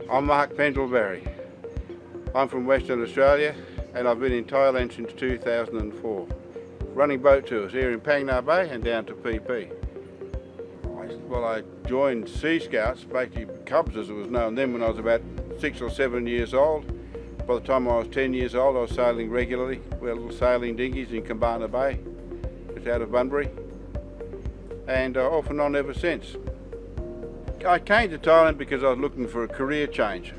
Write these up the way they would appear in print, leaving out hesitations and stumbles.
I'm Mark Pendlebury. I'm from Western Australia and I've been in Thailand since 2004, running boat tours here in Phang Nga Bay and down to PP. Well, I joined Sea Scouts, basically Cubs as it was known then, when I was about 6 or 7 years old. By the time I was 10 years old, I was sailing regularly. We had little sailing dinghies in Cabana Bay, just out of Bunbury, and off and on ever since. I came to Thailand because I was looking for a career change.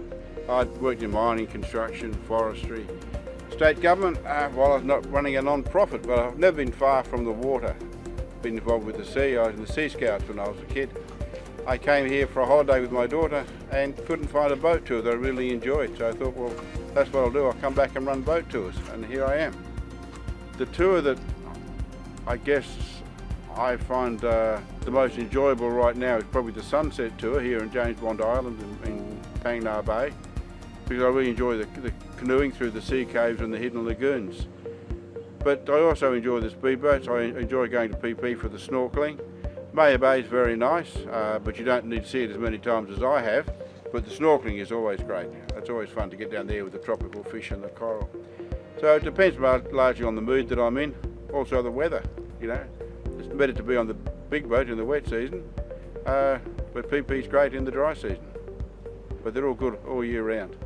I'd worked in mining, construction, forestry. State government, well, I was not running a non-profit, but I've never been far from the water. Been involved with the sea. I was in the Sea Scouts when I was a kid. I came here for a holiday with my daughter and couldn't find a boat tour that I really enjoyed. So I thought, well, that's what I'll do. I'll come back and run boat tours, and here I am. The tour that I guess I find the most enjoyable right now is probably the Sunset Tour here in James Bond Island in Phang Nga Bay, because I really enjoy the canoeing through the sea caves and the hidden lagoons. But I also enjoy the speedboats. I enjoy going to PP for the snorkeling. Maya Bay is very nice, but you don't need to see it as many times as I have. But the snorkeling is always great. It's always fun to get down there with the tropical fish and the coral. So it depends largely on the mood that I'm in, also the weather, you know. It's better to be on the big boat in the wet season, but PP's great in the dry season. But they're all good all year round.